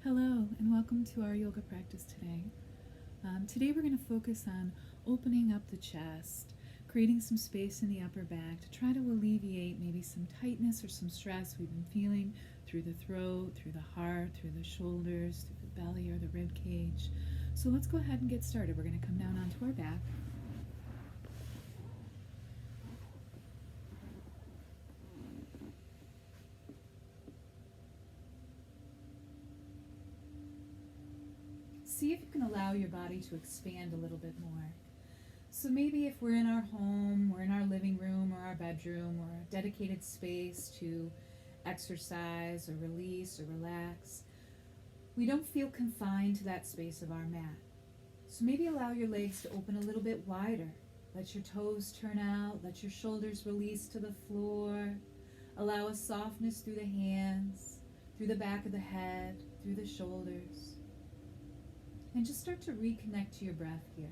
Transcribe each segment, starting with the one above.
Hello, and welcome to our yoga practice today. Today we're going to focus on opening up the chest, creating some space in the upper back to try to alleviate maybe some tightness or some stress we've been feeling through the throat, through the heart, through the shoulders, through the belly or the rib cage. So let's go ahead and get started. We're going to come down onto our back. See if you can allow your body to expand a little bit more. So maybe if we're in our home, we're in our living room or our bedroom or a dedicated space to exercise or release or relax, we don't feel confined to that space of our mat. So maybe allow your legs to open a little bit wider. Let your toes turn out, let your shoulders release to the floor. Allow a softness through the hands, through the back of the head, through the shoulders. And just start to reconnect to your breath here.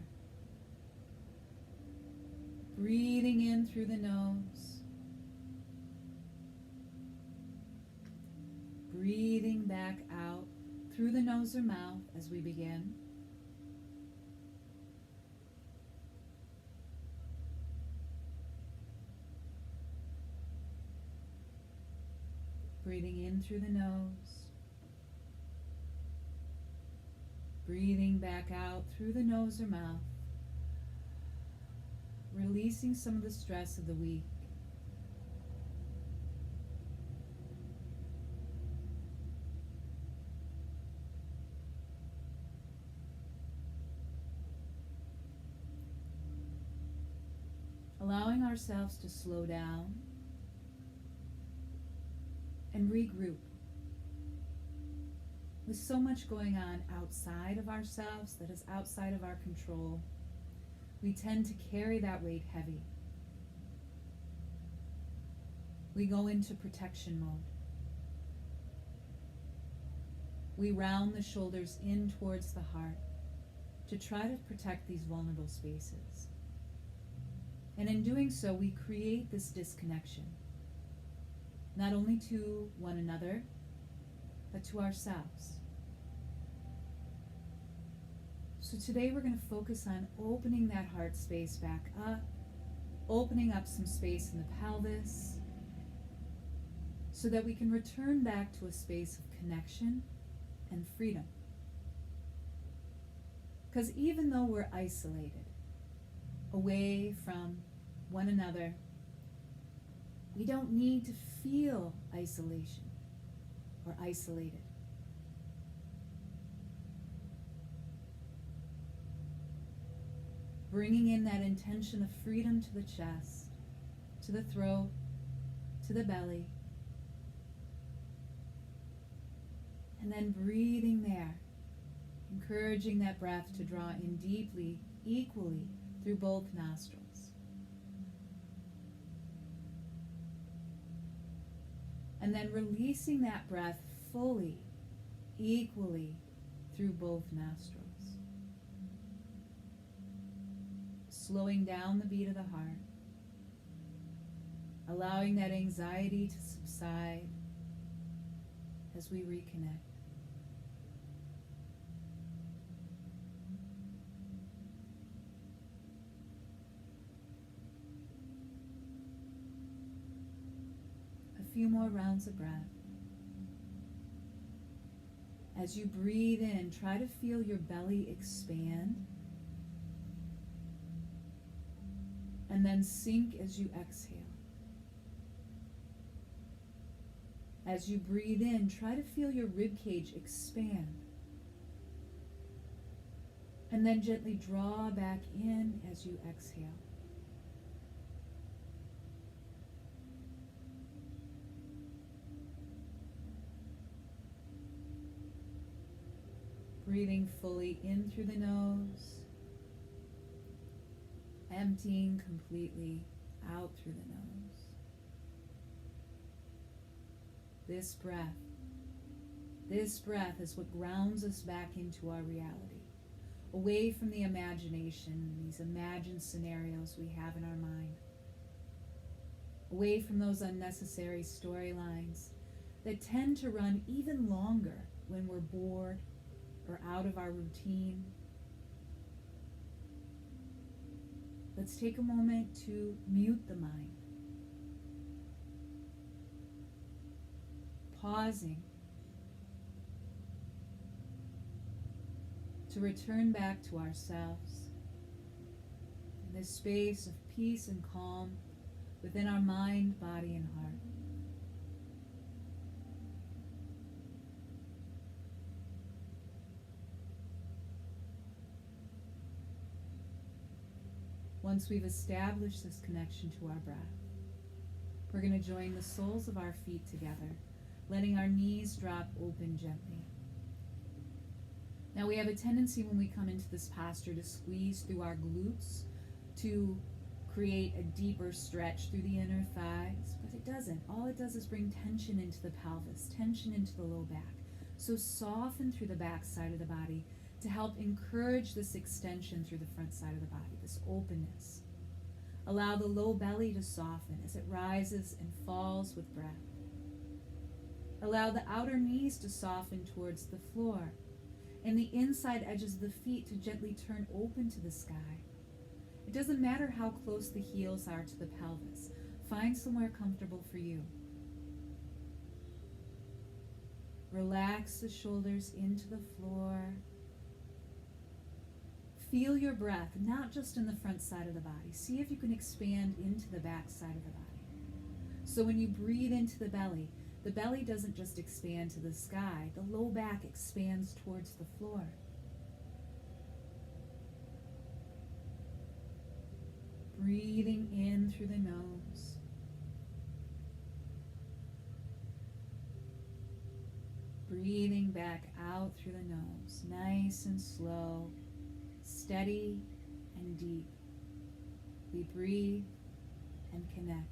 Breathing in through the nose. Breathing back out through the nose or mouth as we begin. Breathing in through the nose. Breathing back out through the nose or mouth. Releasing some of the stress of the week. Allowing ourselves to slow down and regroup. With so much going on outside of ourselves that is outside of our control, we tend to carry that weight heavy. We go into protection mode. We round the shoulders in towards the heart to try to protect these vulnerable spaces. And in doing so, we create this disconnection, not only to one another, but to ourselves. So today we're going to focus on opening that heart space back up, opening up some space in the pelvis, so that we can return back to a space of connection and freedom. Because even though we're isolated, away from one another, we don't need to feel isolation or isolated. Bringing in that intention of freedom to the chest, to the throat, to the belly, and then breathing there, encouraging that breath to draw in deeply, equally through both nostrils. And then releasing that breath fully, equally through both nostrils. Slowing down the beat of the heart. Allowing that anxiety to subside as we reconnect. A few more rounds of breath. As you breathe in, try to feel your belly expand and then sink as you exhale. As you breathe in, try to feel your rib cage expand and then gently draw back in as you exhale. Breathing fully in through the nose, emptying completely out through the nose. This breath is what grounds us back into our reality, away from the imagination, these imagined scenarios we have in our mind, away from those unnecessary storylines that tend to run even longer when we're bored or out of our routine. Let's take a moment to mute the mind, pausing to return back to ourselves in this space of peace and calm within our mind, body, and heart. Once we've established this connection to our breath, we're going to join the soles of our feet together, letting our knees drop open gently. Now we have a tendency when we come into this posture to squeeze through our glutes to create a deeper stretch through the inner thighs, but it doesn't. All it does is bring tension into the pelvis, tension into the low back. So soften through the back side of the body to help encourage this extension through the front side of the body, this openness. Allow the low belly to soften as it rises and falls with breath. Allow the outer knees to soften towards the floor and the inside edges of the feet to gently turn open to the sky. It doesn't matter how close the heels are to the pelvis. Find somewhere comfortable for you. Relax the shoulders into the floor. Feel your breath, not just in the front side of the body. See if you can expand into the back side of the body. So when you breathe into the belly doesn't just expand to the sky. The low back expands towards the floor. Breathing in through the nose. Breathing back out through the nose, nice and slow, steady and deep. We breathe and connect.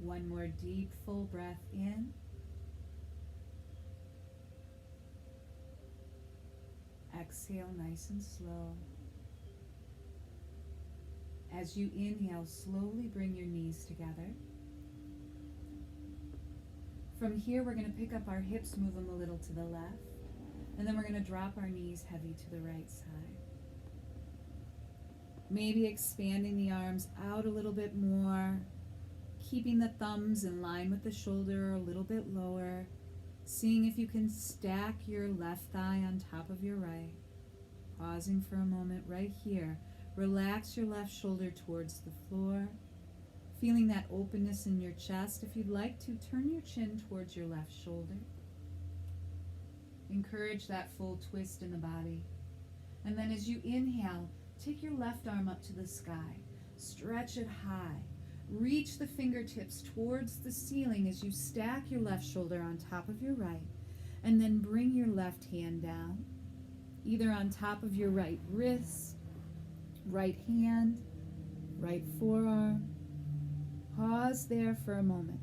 One more deep, full breath in. Exhale nice and slow. As you inhale, slowly bring your knees together. From here, we're going to pick up our hips, move them a little to the left, and then we're going to drop our knees heavy to the right side. Maybe expanding the arms out a little bit more, keeping the thumbs in line with the shoulder a little bit lower, seeing if you can stack your left thigh on top of your right. Pausing for a moment right here. Relax your left shoulder towards the floor, feeling that openness in your chest. If you'd like to, turn your chin towards your left shoulder. Encourage that full twist in the body. And then as you inhale, take your left arm up to the sky. Stretch it high. Reach the fingertips towards the ceiling as you stack your left shoulder on top of your right, and then bring your left hand down, either on top of your right wrist, right hand, right forearm. Pause there for a moment.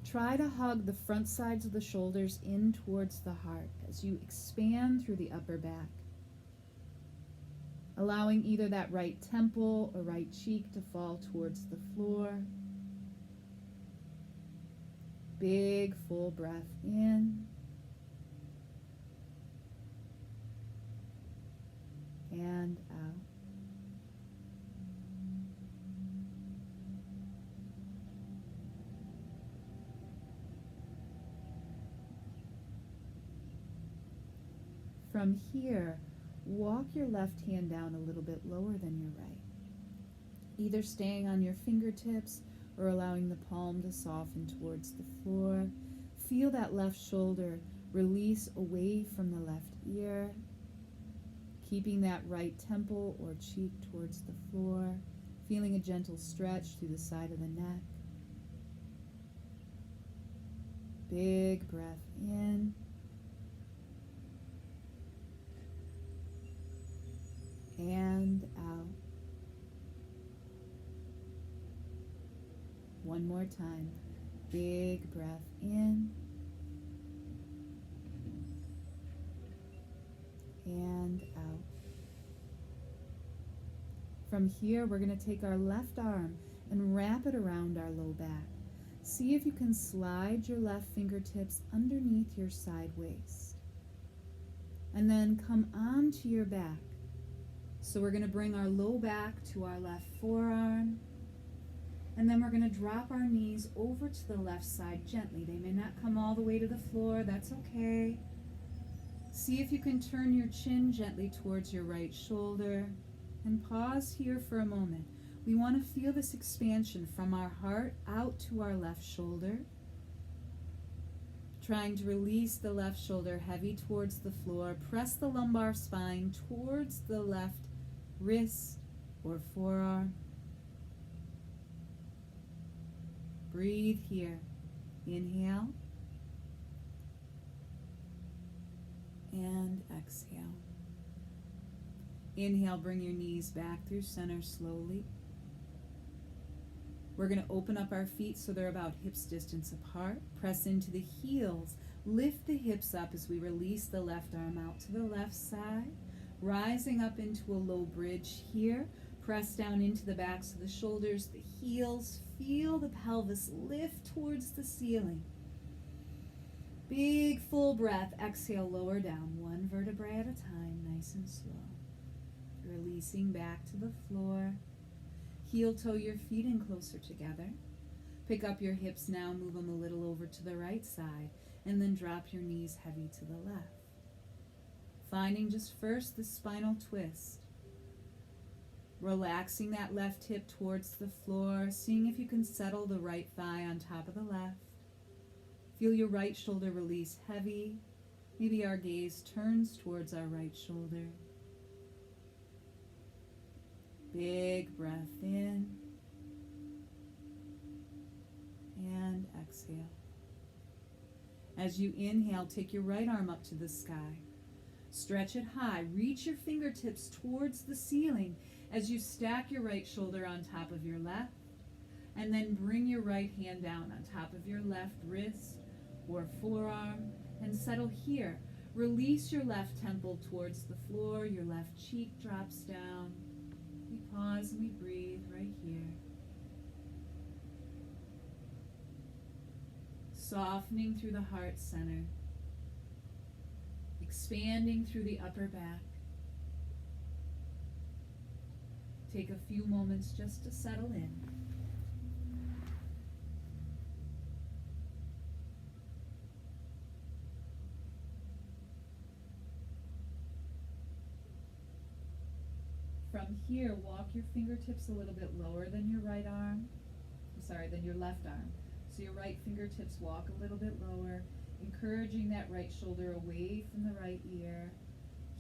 Try to hug the front sides of the shoulders in towards the heart as you expand through the upper back, allowing either that right temple or right cheek to fall towards the floor. Big full breath in and out. From here, walk your left hand down a little bit lower than your right, either staying on your fingertips or allowing the palm to soften towards the floor. Feel that left shoulder release away from the left ear, keeping that right temple or cheek towards the floor, feeling a gentle stretch through the side of the neck. Big breath in and One more time. Big breath in and out. From here, we're going to take our left arm and wrap it around our low back. See if you can slide your left fingertips underneath your side waist. And then come onto your back. So we're going to bring our low back to our left forearm. And then we're going to drop our knees over to the left side gently. They may not come all the way to the floor. That's okay. See if you can turn your chin gently towards your right shoulder. And pause here for a moment. We want to feel this expansion from our heart out to our left shoulder. Trying to release the left shoulder heavy towards the floor. Press the lumbar spine towards the left wrist or forearm. Breathe here. Inhale. And exhale. Inhale, bring your knees back through center slowly. We're going to open up our feet so they're about hips distance apart. Press into the heels. Lift the hips up as we release the left arm out to the left side. Rising up into a low bridge here. Press down into the backs of the shoulders, the heels. Feel the pelvis lift towards the ceiling. Big full breath. Exhale, lower down one vertebrae at a time, nice and slow. Releasing back to the floor. Heel toe your feet in closer together. Pick up your hips now, move them a little over to the right side, and then drop your knees heavy to the left. Finding just first the spinal twist. Relaxing that left hip towards the floor, seeing if you can settle the right thigh on top of the left. Feel your right shoulder release heavy. Maybe our gaze turns towards our right shoulder. Big breath in and exhale. As you inhale, take your right arm up to the sky. Stretch it high. Reach your fingertips towards the ceiling as you stack your right shoulder on top of your left. And then bring your right hand down on top of your left wrist or forearm and settle here. Release your left temple towards the floor. Your left cheek drops down. We pause and we breathe right here. Softening through the heart center. Expanding through the upper back. Take a few moments just to settle in. From here, walk your fingertips a little bit lower than your than your left arm. So your right fingertips walk a little bit lower, encouraging that right shoulder away from the right ear,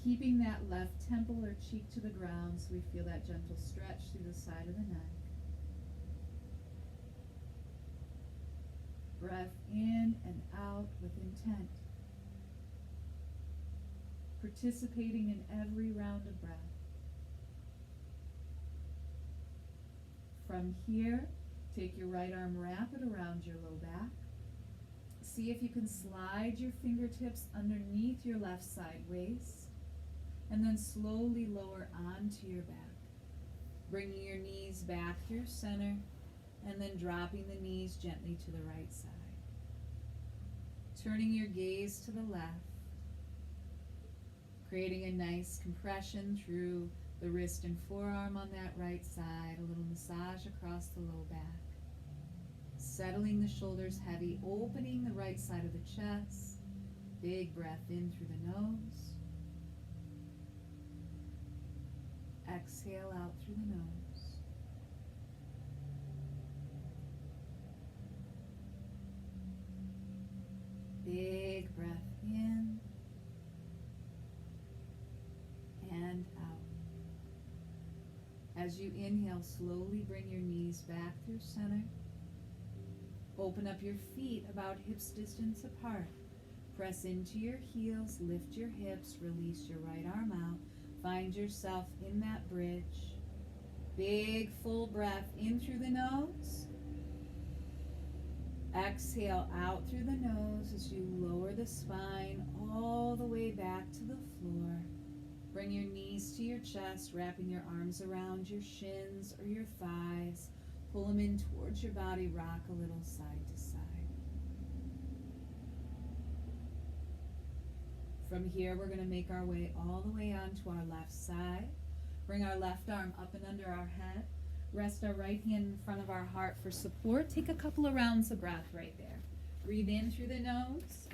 keeping that left temple or cheek to the ground so we feel that gentle stretch through the side of the neck. Breath in and out with intent. Participating in every round of breath. From here, take your right arm, wrap it around your low back. See if you can slide your fingertips underneath your left side waist, and then slowly lower onto your back. Bringing your knees back through center, and then dropping the knees gently to the right side. Turning your gaze to the left, creating a nice compression through the wrist and forearm on that right side, a little massage across the low back. Settling the shoulders heavy, opening the right side of the chest. Big breath in through the nose. Exhale out through the nose. Big breath in and out. As you inhale, slowly bring your knees back through center. Open up your feet about hips distance apart. Press into your heels, lift your hips, release your right arm out. Find yourself in that bridge. Big full breath in through the nose. Exhale out through the nose as you lower the spine all the way back to the floor. Bring your knees to your chest, wrapping your arms around your shins or your thighs. Pull them in towards your body, rock a little side to side. From here, we're going to make our way all the way onto our left side. Bring our left arm up and under our head. Rest our right hand in front of our heart for support. Take a couple of rounds of breath right there. Breathe in through the nose.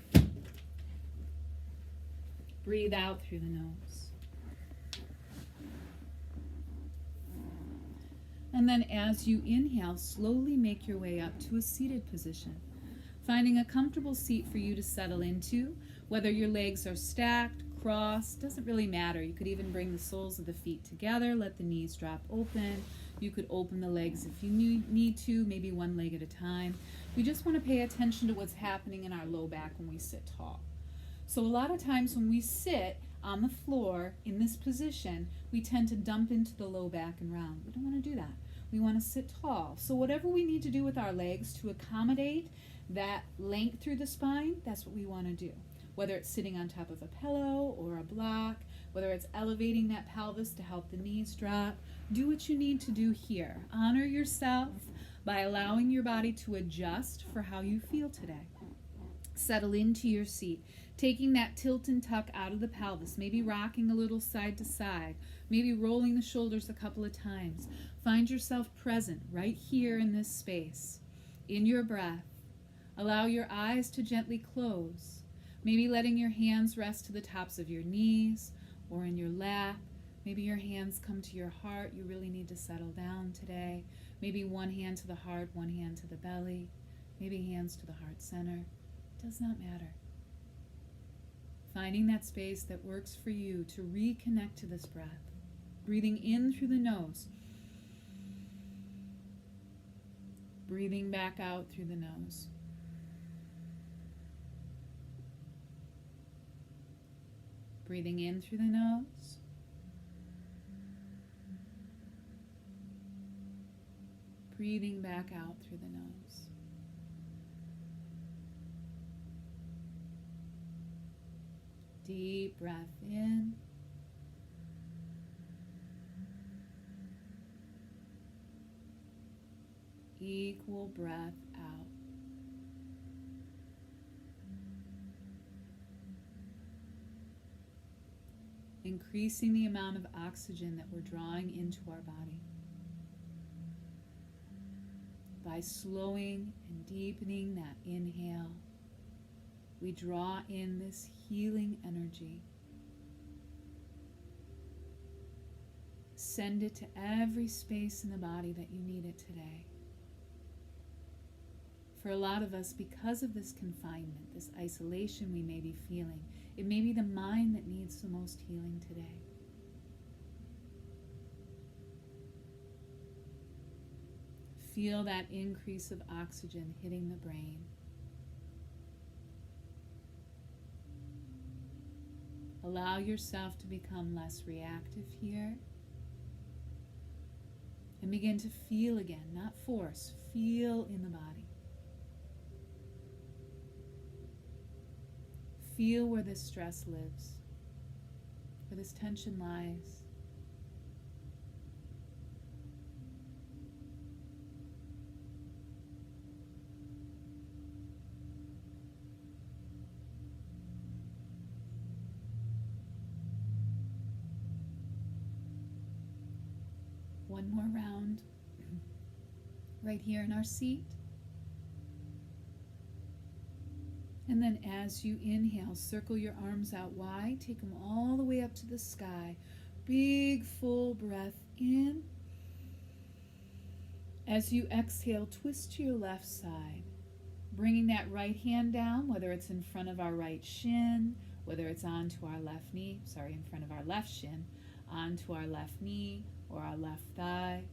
Breathe out through the nose. And then as you inhale, slowly make your way up to a seated position. Finding a comfortable seat for you to settle into, whether your legs are stacked, crossed, doesn't really matter. You could even bring the soles of the feet together, let the knees drop open. You could open the legs if you need to, maybe one leg at a time. We just want to pay attention to what's happening in our low back when we sit tall. So a lot of times when we sit on the floor in this position, we tend to dump into the low back and round. We don't want to do that. We want to sit tall. So whatever we need to do with our legs to accommodate that length through the spine, that's what we want to do. Whether it's sitting on top of a pillow or a block, whether it's elevating that pelvis to help the knees drop, do what you need to do here. Honor yourself by allowing your body to adjust for how you feel today. Settle into your seat, taking that tilt and tuck out of the pelvis, maybe rocking a little side to side, maybe rolling the shoulders a couple of times. Find yourself present right here in this space. In your breath, allow your eyes to gently close, maybe letting your hands rest to the tops of your knees or in your lap. Maybe your hands come to your heart. You really need to settle down today. Maybe one hand to the heart, one hand to the belly, maybe hands to the heart center. It does not matter. Finding that space that works for you to reconnect to this breath. Breathing in through the nose. Breathing back out through the nose. Breathing in through the nose. Breathing back out through the nose. Deep breath in. Equal breath out. Increasing the amount of oxygen that we're drawing into our body. By slowing and deepening that inhale, we draw in this healing energy. Send it to every space in the body that you need it today. For a lot of us, because of this confinement, this isolation we may be feeling, it may be the mind that needs the most healing today. Feel that increase of oxygen hitting the brain. Allow yourself to become less reactive here. And begin to feel again, not force, feel in the body. Feel where this stress lives, where this tension lies. One more round, right here in our seat. And then as you inhale, circle your arms out wide, take them all the way up to the sky. Big full breath in. As you exhale, twist to your left side, bringing that right hand down, whether it's in front of our right shin, whether it's onto our left knee, in front of our left shin, onto our left knee or our left thigh.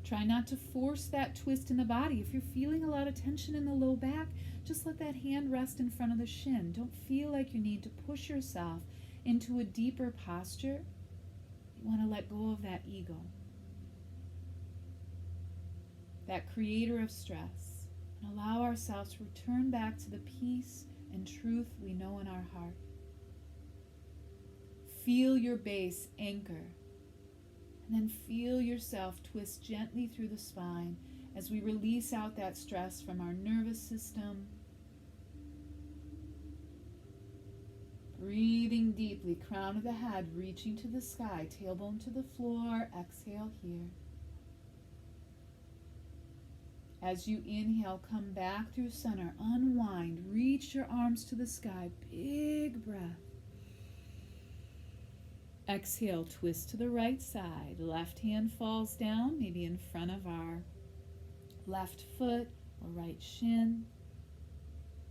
Try not to force that twist in the body. If you're feeling a lot of tension in the low back, just let that hand rest in front of the shin. Don't feel like you need to push yourself into a deeper posture. You want to let go of that ego, that creator of stress. and allow ourselves to return back to the peace and truth we know in our heart. Feel your base anchor, and then feel yourself twist gently through the spine as we release out that stress from our nervous system. Breathing deeply, crown of the head reaching to the sky, tailbone to the floor. Exhale here. As you inhale, come back through center, unwind, reach your arms to the sky, big breath. Exhale, twist to the right side, left hand falls down, maybe in front of our left foot or right shin.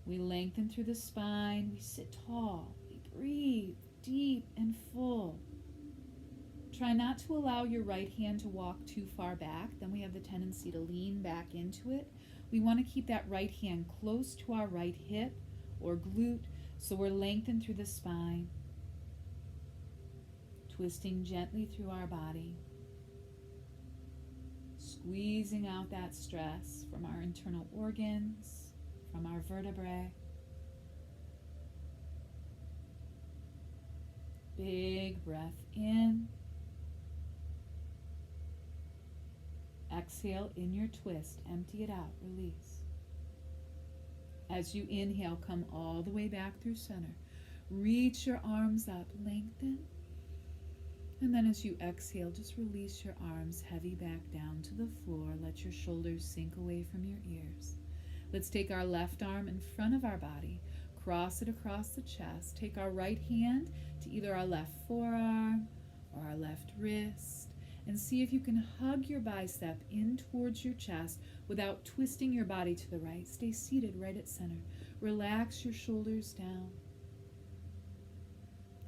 We lengthen through the spine, we sit tall, we breathe deep and full. Try not to allow your right hand to walk too far back, then we have the tendency to lean back into it. We want to keep that right hand close to our right hip or glute, so we're lengthened through the spine, twisting gently through our body, squeezing out that stress from our internal organs, from our vertebrae. Big breath in. Exhale in your twist, empty it out, release. As you inhale, come all the way back through center. Reach your arms up, lengthen. And then as you exhale, just release your arms heavy back down to the floor. Let your shoulders sink away from your ears. Let's take our left arm in front of our body, cross it across the chest. Take our right hand to either our left forearm or our left wrist, and see if you can hug your bicep in towards your chest without twisting your body to the right. Stay seated right at center. Relax your shoulders down.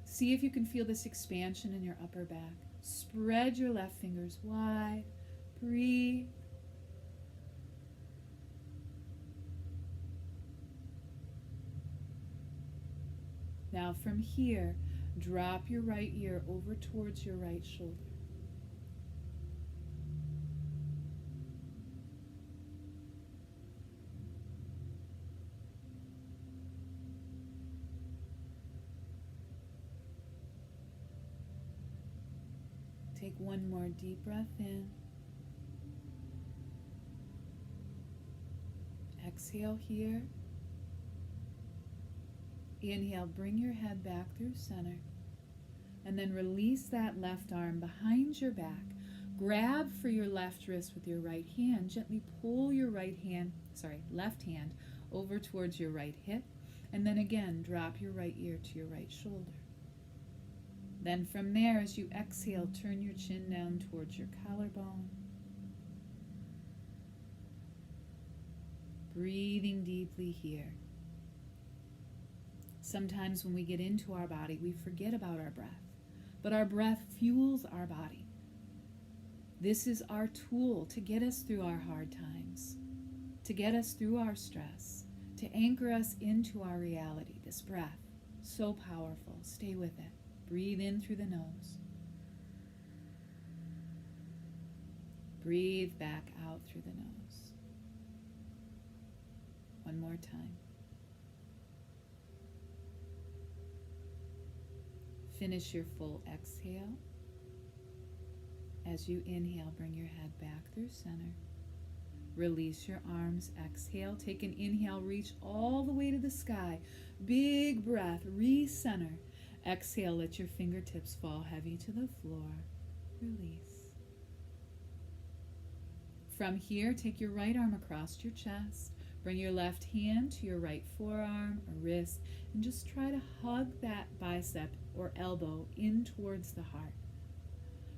See if you can feel this expansion in your upper back. Spread your left fingers wide. Breathe. Now from here, drop your right ear over towards your right shoulder. Take one more deep breath in. Exhale here. Inhale, bring your head back through center. And then release that left arm behind your back. Grab for your left wrist with your right hand. Gently pull your left hand over towards your right hip. And then again, drop your right ear to your right shoulder. Then from there, as you exhale, turn your chin down towards your collarbone. Breathing deeply here. Sometimes when we get into our body, we forget about our breath, but our breath fuels our body. This is our tool to get us through our hard times, to get us through our stress, to anchor us into our reality. This breath, so powerful. Stay with it. Breathe in through the nose. Breathe back out through the nose. One more time. Finish your full exhale. As you inhale, bring your head back through center. Release your arms. Exhale. Take an inhale. Reach all the way to the sky. Big breath. Recenter. Exhale. Let your fingertips fall heavy to the floor. Release. From here, take your right arm across your chest. Bring your left hand to your right forearm or wrist and just try to hug that bicep or elbow in towards the heart.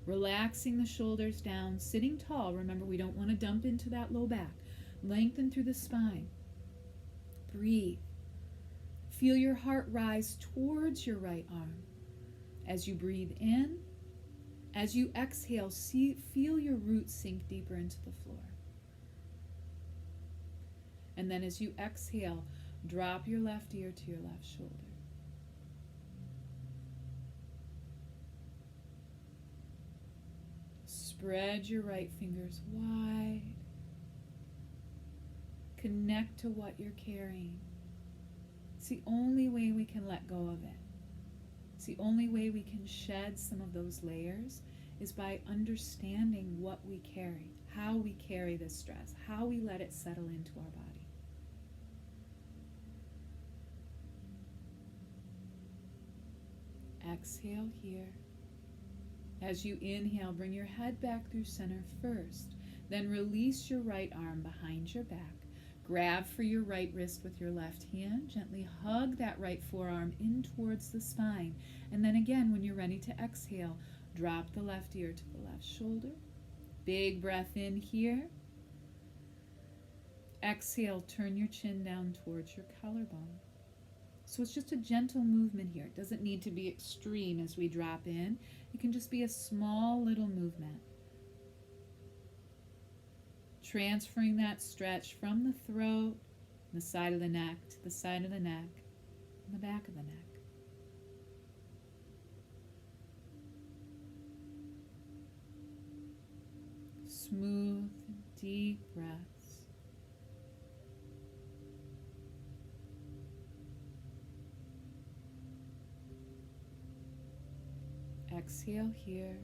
Relaxing the shoulders down, sitting tall. Remember, we don't want to dump into that low back. Lengthen through the spine. Breathe. Feel your heart rise towards your right arm. As you breathe in, as you exhale, feel your roots sink deeper into the floor. And then as you exhale, drop your left ear to your left shoulder. Spread your right fingers wide. Connect to what you're carrying. It's the only way we can let go of it. It's the only way we can shed some of those layers is by understanding what we carry, how we carry this stress, how we let it settle into our body. Exhale here. As you inhale, bring your head back through center first. Then release your right arm behind your back. Grab for your right wrist with your left hand. Gently hug that right forearm in towards the spine. And then again, when you're ready to exhale, drop the left ear to the left shoulder. Big breath in here. Exhale, turn your chin down towards your collarbone. So it's just a gentle movement here. It doesn't need to be extreme as we drop in. It can just be a small little movement. Transferring that stretch from the throat, the side of the neck, to the side of the neck, and the back of the neck. Smooth, deep breaths. Exhale here.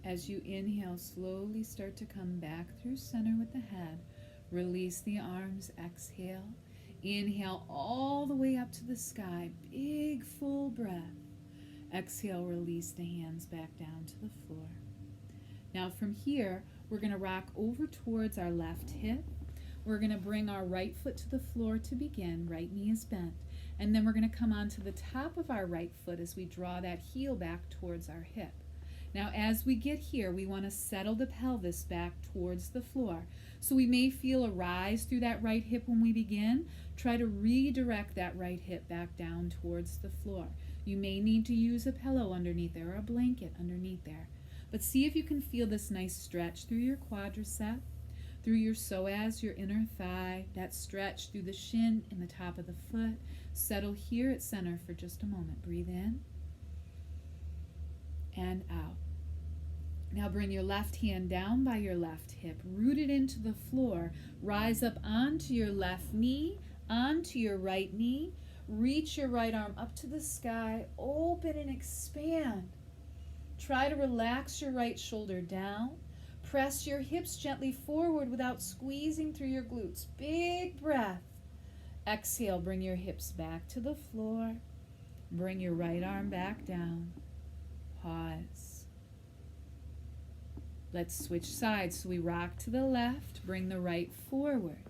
As you inhale, slowly start to come back through center with the head. Release the arms, exhale. Inhale all the way up to the sky. Big full breath. Exhale, release the hands back down to the floor. Now from here, we're going to rock over towards our left hip. We're going to bring our right foot to the floor to begin. Right knee is bent. And then we're going to come onto the top of our right foot as we draw that heel back towards our hip. Now as we get here, we want to settle the pelvis back towards the floor. So we may feel a rise through that right hip when we begin. Try to redirect that right hip back down towards the floor. You may need to use a pillow underneath there or a blanket underneath there. But see if you can feel this nice stretch through your quadricep, through your psoas, your inner thigh, that stretch through the shin and the top of the foot. Settle here at center for just a moment. Breathe in and out. Now bring your left hand down by your left hip, root it into the floor, rise up onto your left knee, onto your right knee, reach your right arm up to the sky, open and expand. Try to relax your right shoulder down. Press your hips gently forward without squeezing through your glutes. Big breath. Exhale, bring your hips back to the floor. Bring your right arm back down. Pause. Let's switch sides. So we rock to the left, bring the right forward.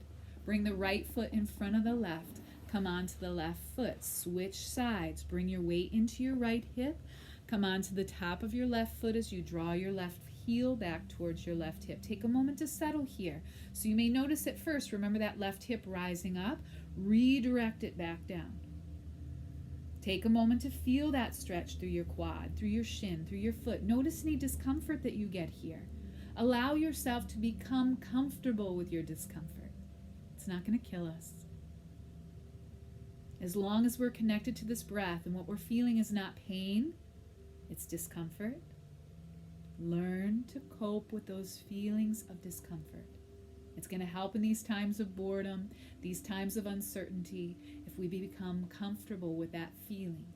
Bring the right foot in front of the left. Come onto the left foot. Switch sides. Bring your weight into your right hip. Come onto the top of your left foot as you draw your left heel back towards your left hip. Take a moment to settle here. So you may notice at first, remember that left hip rising up. Redirect it back down. Take a moment to feel that stretch through your quad, through your shin, through your foot. Notice any discomfort that you get here. Allow yourself to become comfortable with your discomfort. It's not going to kill us. As long as we're connected to this breath and what we're feeling is not pain, it's discomfort. Learn to cope with those feelings of discomfort. It's going to help in these times of boredom, these times of uncertainty, if we become comfortable with that feeling.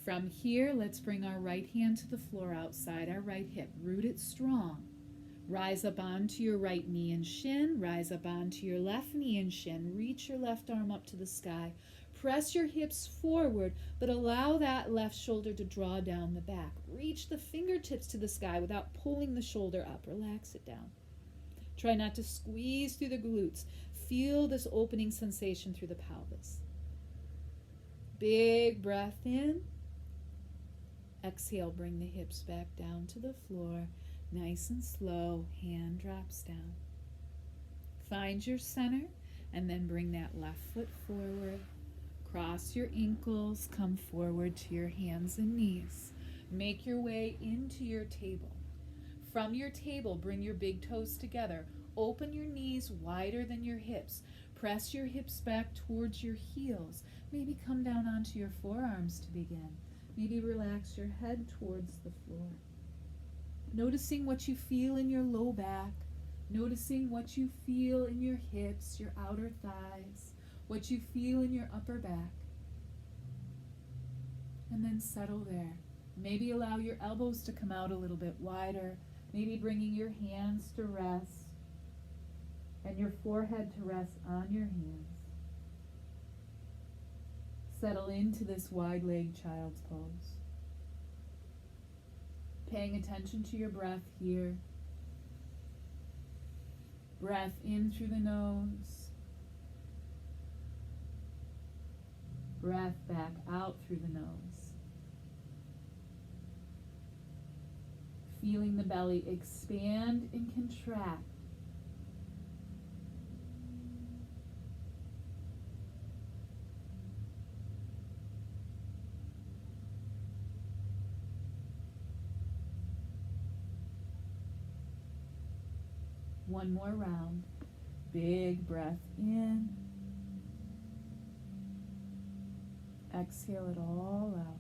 From here, let's bring our right hand to the floor outside our right hip. Root it strong. Rise up onto your right knee and shin. Rise up onto your left knee and shin. Reach your left arm up to the sky. Press your hips forward, but allow that left shoulder to draw down the back. Reach the fingertips to the sky without pulling the shoulder up. Relax it down. Try not to squeeze through the glutes. Feel this opening sensation through the pelvis. Big breath in. Exhale, bring the hips back down to the floor. Nice and slow, hand drops down. Find your center, and then bring that left foot forward. Cross your ankles, come forward to your hands and knees. Make your way into your table. From your table, bring your big toes together. Open your knees wider than your hips. Press your hips back towards your heels. Maybe come down onto your forearms to begin. Maybe relax your head towards the floor. Noticing what you feel in your low back, noticing what you feel in your hips, your outer thighs, what you feel in your upper back. And then settle there. Maybe allow your elbows to come out a little bit wider, maybe bringing your hands to rest and your forehead to rest on your hands. Settle into this wide-legged child's pose. Paying attention to your breath here. Breath in through the nose. Breath back out through the nose. Feeling the belly expand and contract. One more round. Big breath in. Exhale it all out.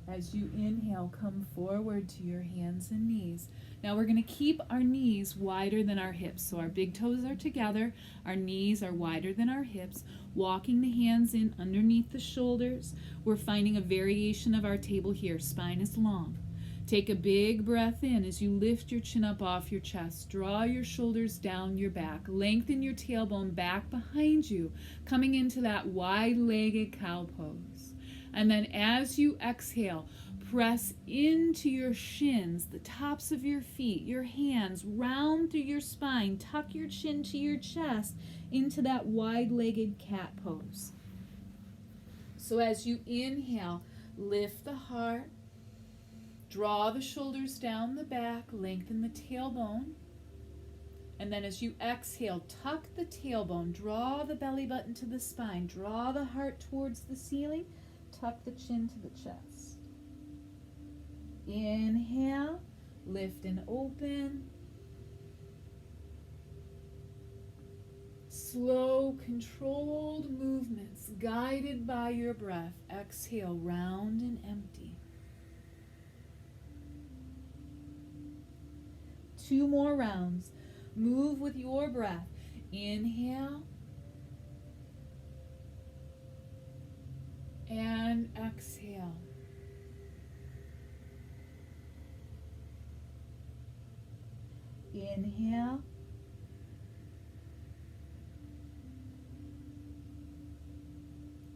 As you inhale, come forward to your hands and knees. Now we're going to keep our knees wider than our hips. So our big toes are together, our knees are wider than our hips, walking the hands in underneath the shoulders. We're finding a variation of our table here. Spine is long. Take a big breath in as you lift your chin up off your chest. Draw your shoulders down your back. Lengthen your tailbone back behind you, coming into that wide-legged cow pose. And then as you exhale, press into your shins, the tops of your feet, your hands, round through your spine. Tuck your chin to your chest into that wide-legged cat pose. So as you inhale, lift the heart. Draw the shoulders down the back, lengthen the tailbone. And then as you exhale, tuck the tailbone, draw the belly button to the spine, draw the heart towards the ceiling, tuck the chin to the chest. Inhale, lift and open. Slow, controlled movements guided by your breath. Exhale, round and empty. 2 more rounds. Move with your breath. Inhale. And exhale. Inhale.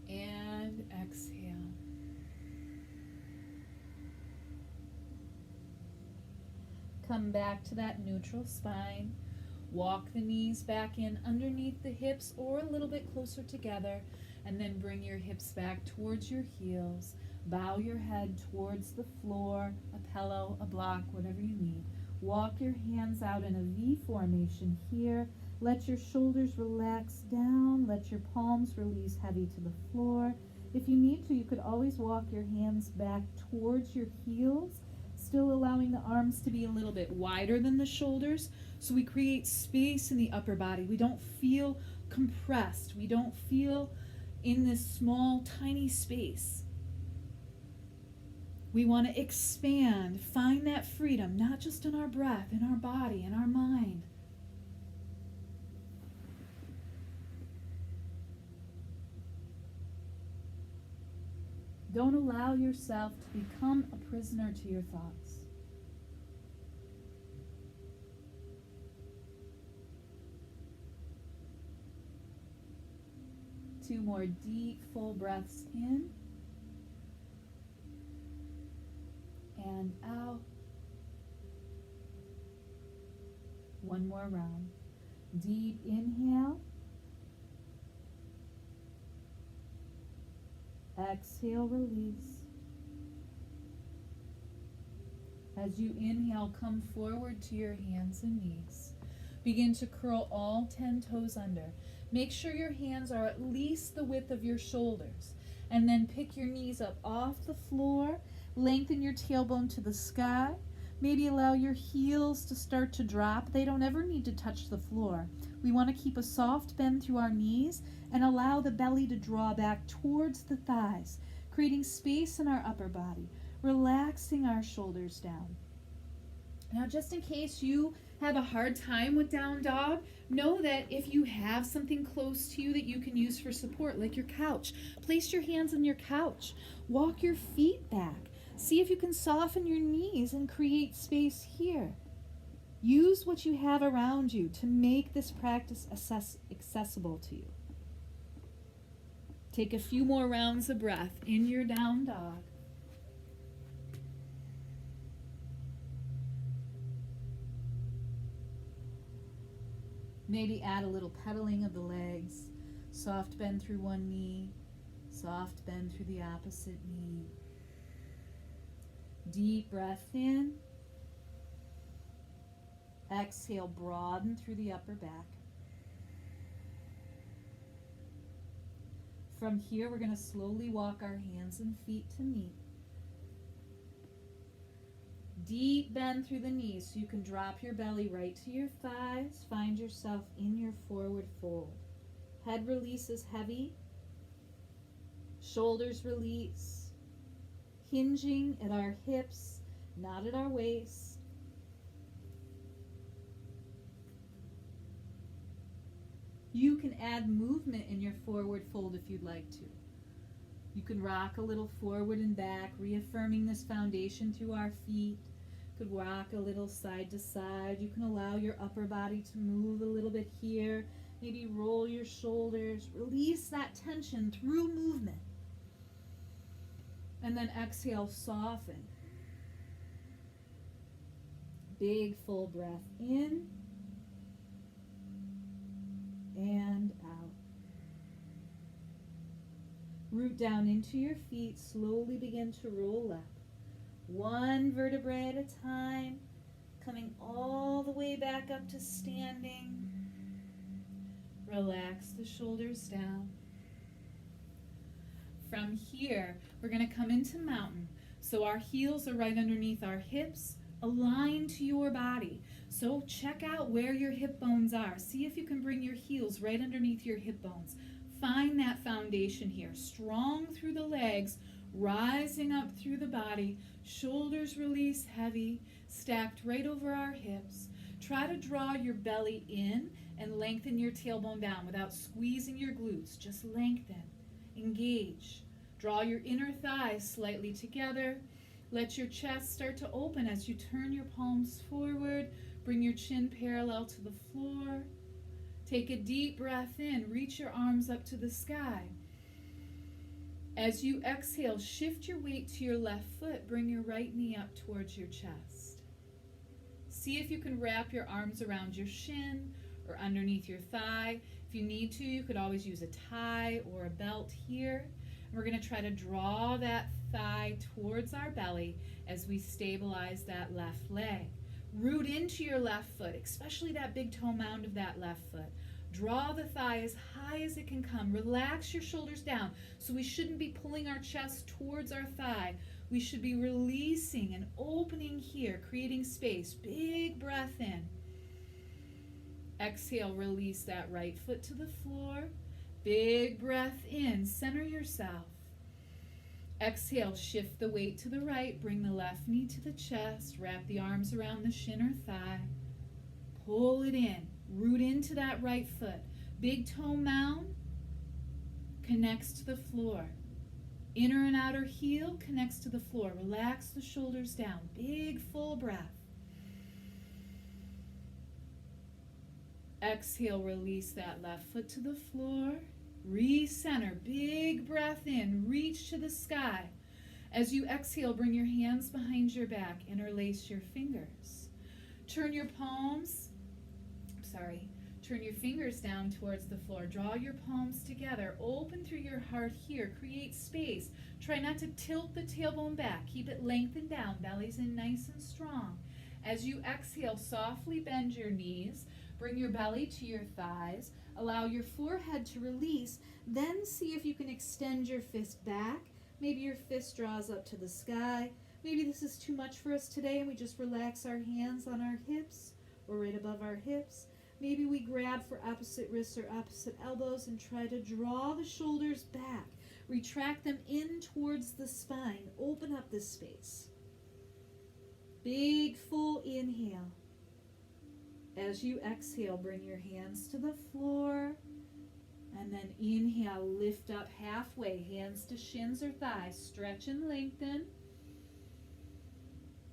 And exhale. Come back to that neutral spine. Walk the knees back in underneath the hips or a little bit closer together, and then bring your hips back towards your heels. Bow your head towards the floor, a pillow, a block, whatever you need. Walk your hands out in a V formation here. Let your shoulders relax down. Let your palms release heavy to the floor. If you need to, you could always walk your hands back towards your heels, still allowing the arms to be a little bit wider than the shoulders, so we create space in the upper body. We don't feel compressed. We don't feel in this small, tiny space. We want to expand, find that freedom, not just in our breath, in our body, in our mind. Don't allow yourself to become a prisoner to your thoughts. Two more deep, full breaths in and out. One more round. Deep inhale. Exhale, release. As you inhale, come forward to your hands and knees. Begin to curl all 10 toes under. Make sure your hands are at least the width of your shoulders. And then pick your knees up off the floor. Lengthen your tailbone to the sky. Maybe allow your heels to start to drop. They don't ever need to touch the floor. We want to keep a soft bend through our knees and allow the belly to draw back towards the thighs, creating space in our upper body. relaxing our shoulders down. Now, just in case you have a hard time with down dog, know that if you have something close to you that you can use for support, like your couch, place your hands on your couch, walk your feet back, see if you can soften your knees and create space here. Use what you have around you to make this practice accessible to you. Take a few more rounds of breath in your down dog. Maybe add a little pedaling of the legs. Soft bend through one knee, soft bend through the opposite knee. Deep breath in. Exhale, broaden through the upper back. From here, we're going to slowly walk our hands and feet to meet. Deep bend through the knees so you can drop your belly right to your thighs. Find yourself in your forward fold. Head releases heavy. Shoulders release. Hinging at our hips, not at our waist. You can add movement in your forward fold if you'd like to. You can rock a little forward and back, reaffirming this foundation through our feet. You could rock a little side to side. You can allow your upper body to move a little bit here. Maybe roll your shoulders. Release that tension through movement. And then exhale, soften. Big full breath in and out. Root down into your feet. Slowly begin to roll up. One vertebrae at a time. Coming all the way back up to standing. Relax the shoulders down. From here, we're going to come into mountain. So our heels are right underneath our hips, aligned to your body. So check out where your hip bones are. See if you can bring your heels right underneath your hip bones. Find that foundation here. Strong through the legs, rising up through the body. Shoulders release heavy, stacked right over our hips. Try to draw your belly in and lengthen your tailbone down without squeezing your glutes. Just lengthen. Engage. Draw your inner thighs slightly together. Let your chest start to open as you turn your palms forward. Bring your chin parallel to the floor. Take a deep breath in. Reach your arms up to the sky. As you exhale, shift your weight to your left foot. Bring your right knee up towards your chest. See if you can wrap your arms around your shin or underneath your thigh. If you need to, you could always use a tie or a belt here. We're going to try to draw that thigh towards our belly as we stabilize that left leg. Root into your left foot, especially that big toe mound of that left foot. Draw the thigh as high as it can come. Relax your shoulders down. So we shouldn't be pulling our chest towards our thigh. We should be releasing and opening here, creating space. Big breath in. Exhale, release that right foot to the floor. Big breath in, center yourself. Exhale, shift the weight to the right. Bring the left knee to the chest. Wrap the arms around the shin or thigh. Pull it in. Root into that right foot. Big toe mound connects to the floor. Inner and outer heel connects to the floor. Relax the shoulders down. Big full breath. Exhale, release that left foot to the floor. Recenter, big breath in, reach to the sky. As you exhale, bring your hands behind your back, interlace your fingers. Turn your fingers down towards the floor. Draw your palms together, open through your heart here, create space. Try not to tilt the tailbone back, keep it lengthened down, belly's in nice and strong. As you exhale, softly bend your knees. Bring your belly to your thighs. Allow your forehead to release. Then see if you can extend your fist back. Maybe your fist draws up to the sky. Maybe this is too much for us today and we just relax our hands on our hips or right above our hips. Maybe we grab for opposite wrists or opposite elbows and try to draw the shoulders back. Retract them in towards the spine. Open up the space. Big full inhale. As you exhale, bring your hands to the floor. And then inhale, lift up halfway, hands to shins or thighs. Stretch and lengthen.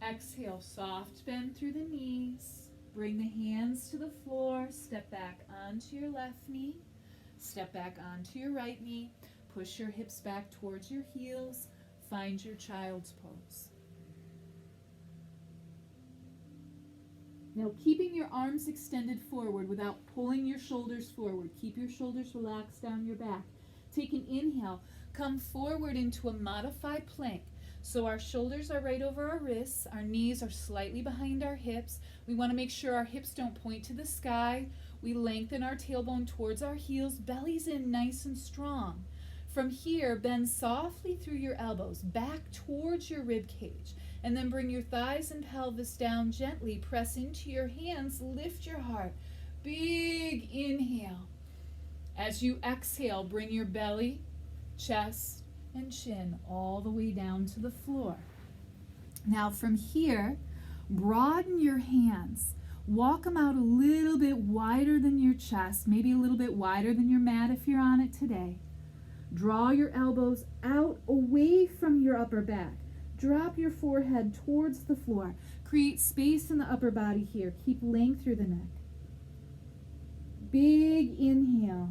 Exhale, soft bend through the knees. Bring the hands to the floor. Step back onto your left knee. Step back onto your right knee. Push your hips back towards your heels. Find your child's pose. Now, keeping your arms extended forward without pulling your shoulders forward. Keep your shoulders relaxed down your back. Take an inhale. Come forward into a modified plank. So our shoulders are right over our wrists. Our knees are slightly behind our hips. We want to make sure our hips don't point to the sky. We lengthen our tailbone towards our heels. Belly's in nice and strong. From here, bend softly through your elbows, back towards your rib cage. And then bring your thighs and pelvis down gently. Press into your hands. Lift your heart. Big inhale. As you exhale, bring your belly, chest, and chin all the way down to the floor. Now from here, broaden your hands. Walk them out a little bit wider than your chest, maybe a little bit wider than your mat if you're on it today. Draw your elbows out away from your upper back. Drop your forehead towards the floor. Create space in the upper body here. Keep length through the neck. Big inhale.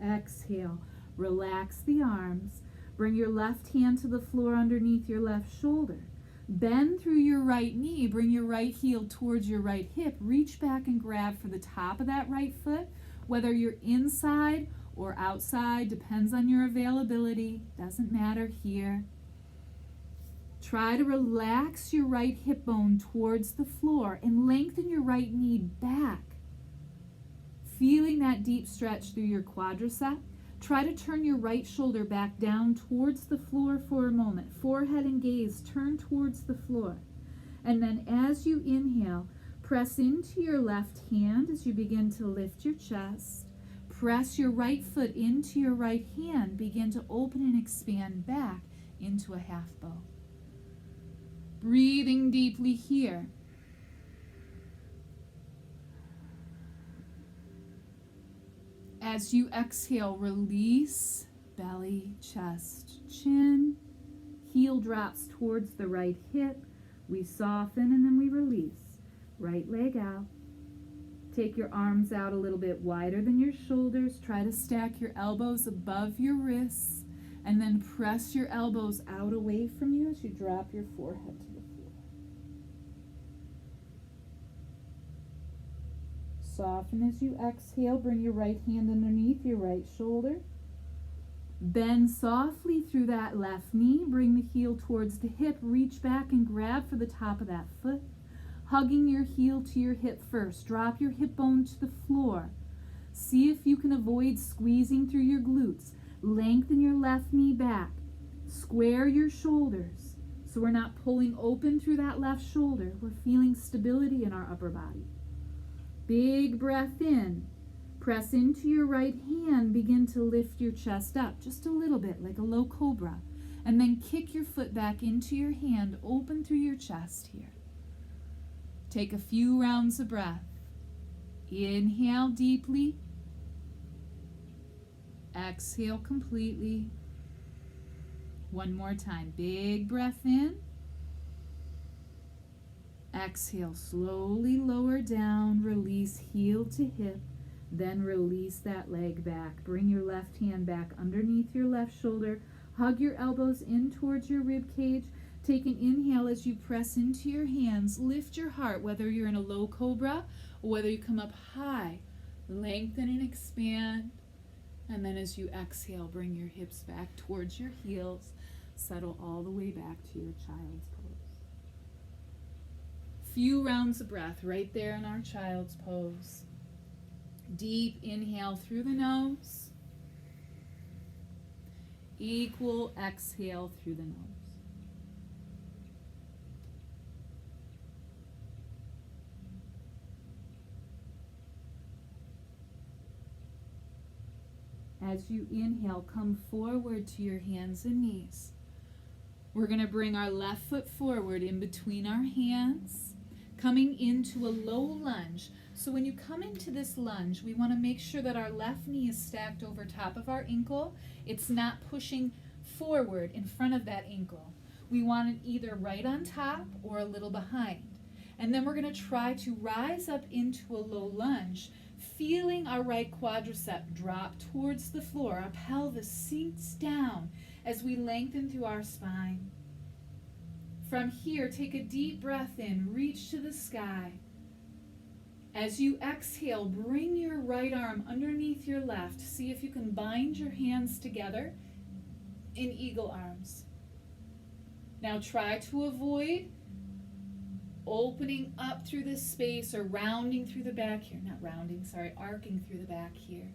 Exhale. Relax the arms. Bring your left hand to the floor underneath your left shoulder. Bend through your right knee. Bring your right heel towards your right hip. Reach back and grab for the top of that right foot. Whether you're inside or outside, depends on your availability. Doesn't matter here. Try to relax your right hip bone towards the floor and lengthen your right knee back. Feeling that deep stretch through your quadricep. Try to turn your right shoulder back down towards the floor for a moment. Forehead and gaze turn towards the floor. And then as you inhale, press into your left hand as you begin to lift your chest. Press your right foot into your right hand. Begin to open and expand back into a half bow. Breathing deeply here. As you exhale, release belly, chest, chin. Heel drops towards the right hip. We soften and then we release. Right leg out. Take your arms out a little bit wider than your shoulders. Try to stack your elbows above your wrists. And then press your elbows out away from you as you drop your forehead to the floor. Soften as you exhale. Bring your right hand underneath your right shoulder. Bend softly through that left knee. Bring the heel towards the hip. Reach back and grab for the top of that foot. Hugging your heel to your hip first. Drop your hip bone to the floor. See if you can avoid squeezing through your glutes. Lengthen your left knee back. Square your shoulders so we're not pulling open through that left shoulder. We're feeling stability in our upper body. Big breath in. Press into your right hand. Begin to lift your chest up just a little bit like a low cobra. And then kick your foot back into your hand. Open through your chest here. Take a few rounds of breath. Inhale deeply. Exhale completely. One more time. Big breath in. Exhale, slowly lower down. Release heel to hip. Then release that leg back. Bring your left hand back underneath your left shoulder. Hug your elbows in towards your rib cage. Take an inhale as you press into your hands. Lift your heart, whether you're in a low cobra or whether you come up high. Lengthen and expand. And then as you exhale, bring your hips back towards your heels. Settle all the way back to your child's pose. Few rounds of breath right there in our child's pose. Deep inhale through the nose. Equal exhale through the nose. As you inhale, come forward to your hands and knees. We're going to bring our left foot forward in between our hands, coming into a low lunge. So when you come into this lunge, we want to make sure that our left knee is stacked over top of our ankle. It's not pushing forward in front of that ankle. We want it either right on top or a little behind. And then we're going to try to rise up into a low lunge, feeling our right quadricep drop towards the floor. Our pelvis sinks down as we lengthen through our spine. From here, take a deep breath in, reach to the sky. As you exhale, bring your right arm underneath your left. See if you can bind your hands together in eagle arms. Now try to avoid opening up through this space or rounding through the back here. Arcing through the back here.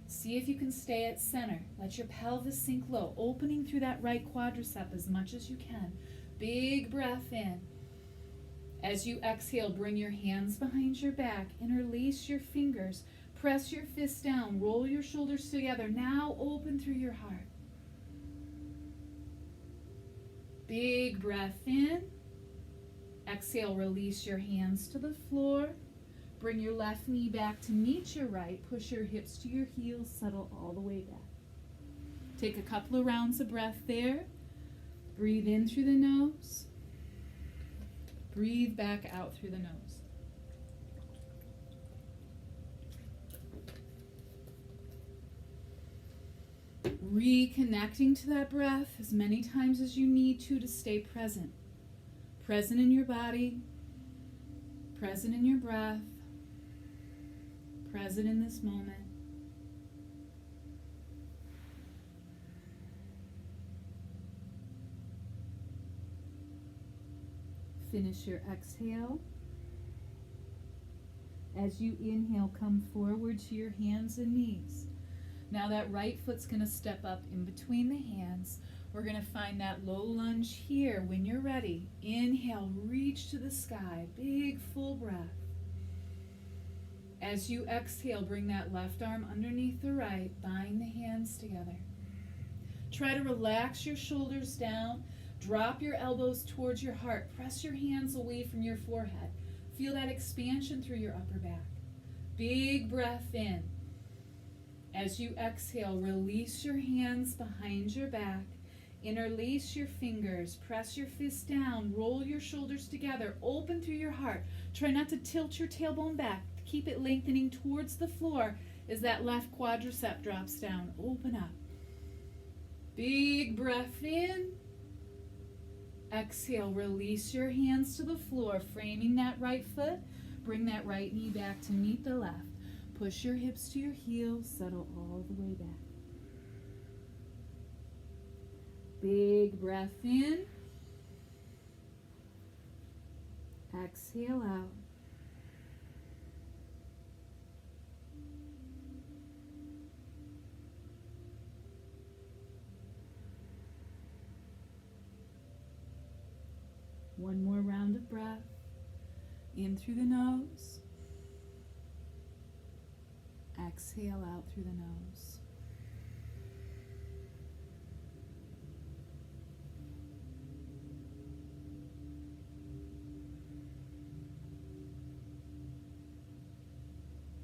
See if you can stay at center. Let your pelvis sink low, opening through that right quadricep as much as you can. Big breath in. As you exhale, bring your hands behind your back, interlace your fingers, press your fists down, roll your shoulders together. Now open through your heart. Big breath in. Exhale, release your hands to the floor. Bring your left knee back to meet your right. Push your hips to your heels, settle all the way back. Take a couple of rounds of breath there. Breathe in through the nose. Breathe back out through the nose. Reconnecting to that breath as many times as you need to stay present. Present in your body, present in your breath, present in this moment. Finish your exhale. As you inhale, come forward to your hands and knees. Now that right foot's going to step up in between the hands. We're going to find that low lunge here. When you're ready, inhale, reach to the sky. Big full breath. As you exhale, bring that left arm underneath the right. Bind the hands together. Try to relax your shoulders down. Drop your elbows towards your heart. Press your hands away from your forehead. Feel that expansion through your upper back. Big breath in. As you exhale, release your hands behind your back. Interlace your fingers. Press your fists down. Roll your shoulders together. Open through your heart. Try not to tilt your tailbone back. Keep it lengthening towards the floor as that left quadricep drops down. Open up. Big breath in. Exhale, release your hands to the floor, framing that right foot. Bring that right knee back to meet the left. Push your hips to your heels, settle all the way back. Big breath in. Exhale out. One more round of breath. In through the nose. Exhale out through the nose.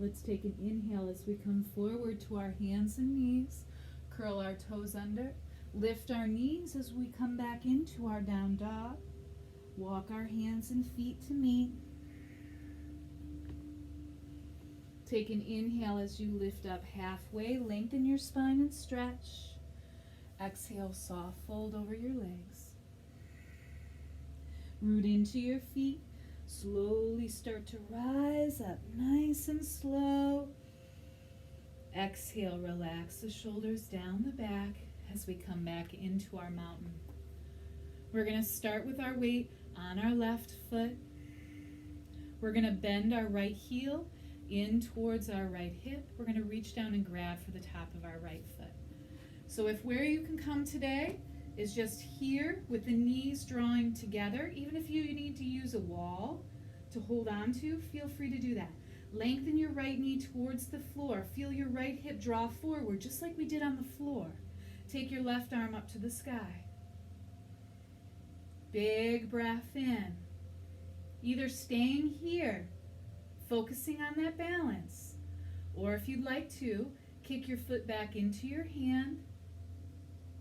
Let's take an inhale as we come forward to our hands and knees. Curl our toes under. Lift our knees as we come back into our down dog. Walk our hands and feet to meet. Take an inhale as you lift up halfway. Lengthen your spine and stretch. Exhale, soft fold over your legs. Root into your feet. Slowly start to rise up, nice and slow. Exhale, relax the shoulders down the back as we come back into our mountain. We're going to start with our weight on our left foot. We're going to bend our right heel in towards our right hip. We're going to reach down and grab for the top of our right foot. So if where you can come today is just here with the knees drawing together, even if you need to use a wall to hold on to, feel free to do that. Lengthen your right knee towards the floor. Feel your right hip draw forward, just like we did on the floor. Take your left arm up to the sky. Big breath in. Either staying here, focusing on that balance, or if you'd like to, kick your foot back into your hand.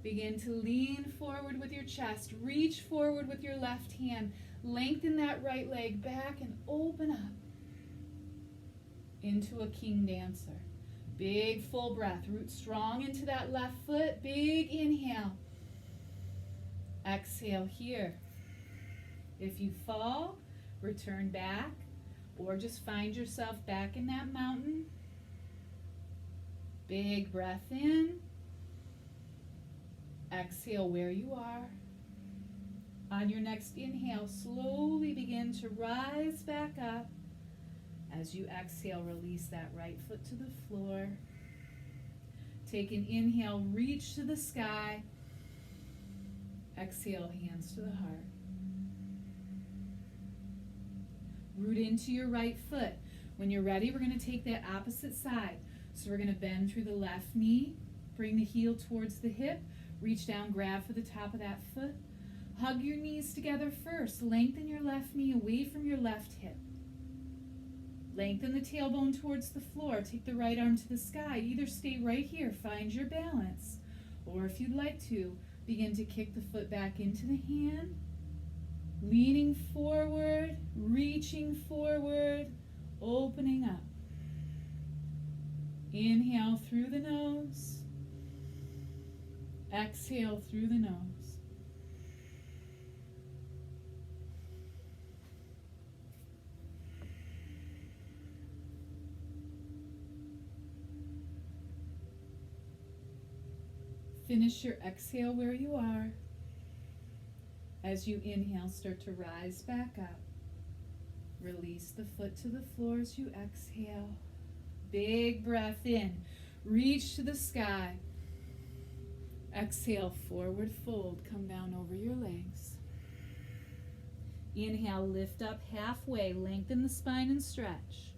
Begin to lean forward with your chest. Reach forward with your left hand. Lengthen that right leg back and open up into a king dancer. Big full breath. Root strong into that left foot. Big inhale. Exhale here. If you fall, return back, or just find yourself back in that mountain. Big breath in. Exhale where you are. On your next inhale, slowly begin to rise back up. As you exhale, release that right foot to the floor. Take an inhale, reach to the sky. Exhale, hands to the heart. Root into your right foot. When you're ready, we're going to take that opposite side. So we're going to bend through the left knee, bring the heel towards the hip, reach down, grab for the top of that foot. Hug your knees together first. Lengthen your left knee away from your left hip. Lengthen the tailbone towards the floor. Take the right arm to the sky. Either stay right here, find your balance, or if you'd like to, begin to kick the foot back into the hand. Leaning forward, reaching forward, opening up. Inhale through the nose. Exhale through the nose. Finish your exhale where you are. As you inhale, start to rise back up. Release the foot to the floor as you exhale. Big breath in. Reach to the sky. Exhale, forward fold. Come down over your legs. Inhale, lift up halfway. Lengthen the spine and stretch.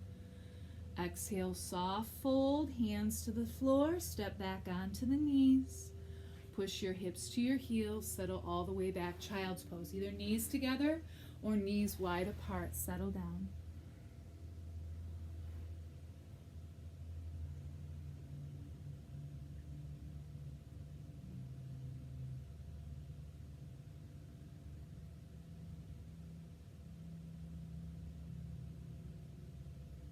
Exhale, soft fold. Hands to the floor. Step back onto the knees. Push your hips to your heels. Settle all the way back. Child's pose. Either knees together or knees wide apart. Settle down.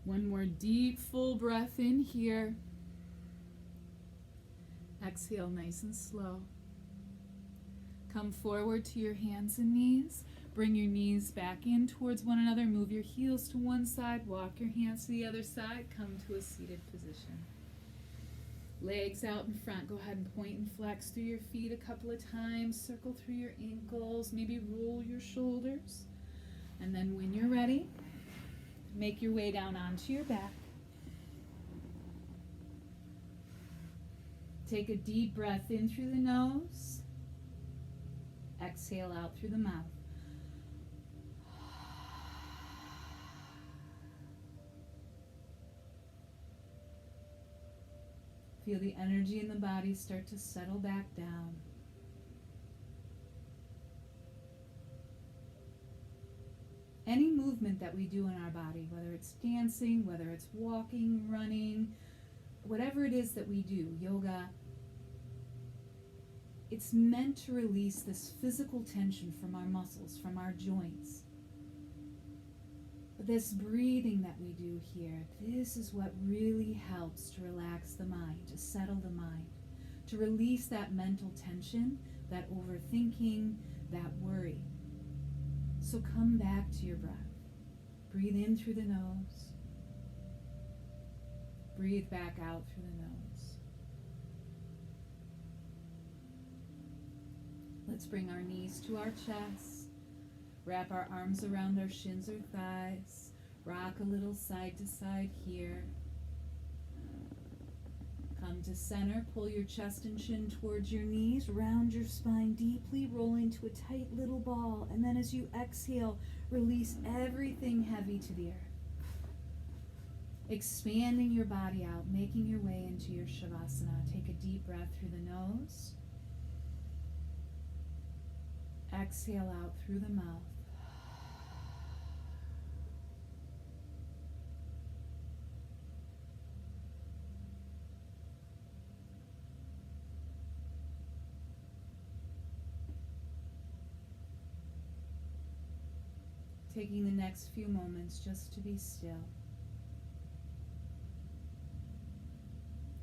One more deep, full breath in here. Exhale nice and slow. Come forward to your hands and knees. Bring your knees back in towards one another. Move your heels to one side. Walk your hands to the other side. Come to a seated position. Legs out in front. Go ahead and point and flex through your feet a couple of times. Circle through your ankles. Maybe roll your shoulders. And then when you're ready, make your way down onto your back. Take a deep breath in through the nose. Exhale out through the mouth. Feel the energy in the body start to settle back down. Any movement that we do in our body, whether it's dancing, whether it's walking, running, whatever it is that we do, yoga, it's meant to release this physical tension from our muscles, from our joints. But this breathing that we do here, this is what really helps to relax the mind, to settle the mind, to release that mental tension, that overthinking, that worry. So come back to your breath. Breathe in through the nose. Breathe back out through the nose. Let's bring our knees to our chest. Wrap our arms around our shins or thighs. Rock a little side to side here. Come to center. Pull your chest and chin towards your knees. Round your spine deeply. Roll into a tight little ball. And then as you exhale, release everything heavy to the earth. Expanding your body out, making your way into your Shavasana. Take a deep breath through the nose. Exhale out through the mouth. Taking the next few moments just to be still.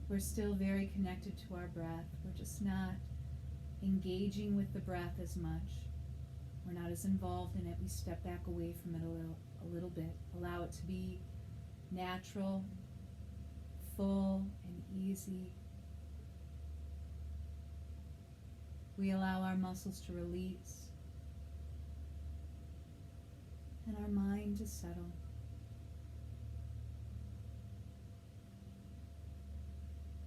We're still very connected to our breath. We're just not engaging with the breath as much. We're not as involved in it. We step back away from it a little bit. Allow it to be natural, full, and easy. We allow our muscles to release and our mind to settle.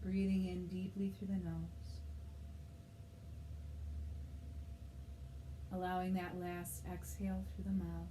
Breathing in deeply through the nose. Allowing that last exhale through the mouth.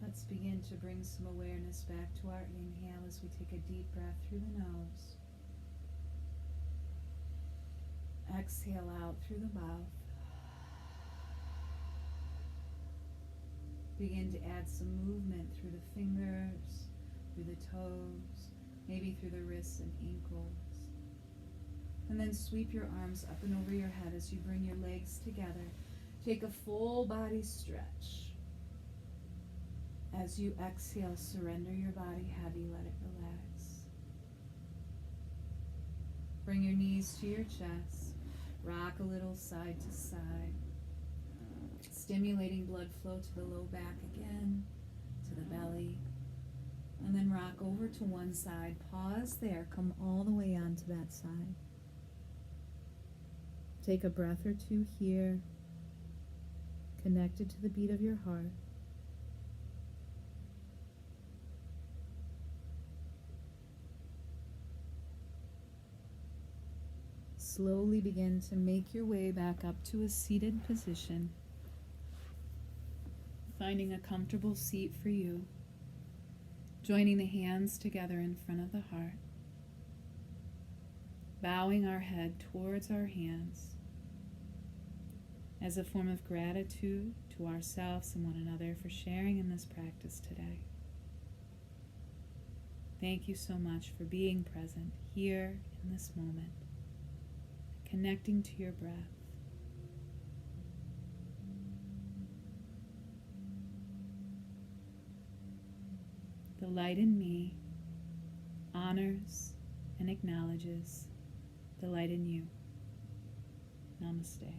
Let's begin to bring some awareness back to our inhale as we take a deep breath through the nose. Exhale out through the mouth. Begin to add some movement through the fingers, through the toes, maybe through the wrists and ankles. And then sweep your arms up and over your head as you bring your legs together. Take a full body stretch. As you exhale, surrender your body heavy, let it relax. Bring your knees to your chest, rock a little side to side, stimulating blood flow to the low back again, to the belly, and then rock over to one side. Pause there, come all the way onto that side. Take a breath or two here, connected to the beat of your heart. Slowly begin to make your way back up to a seated position, finding a comfortable seat for you, joining the hands together in front of the heart, bowing our head towards our hands as a form of gratitude to ourselves and one another for sharing in this practice today. Thank you so much for being present here in this moment, connecting to your breath. The light in me honors and acknowledges the light in you. Namaste.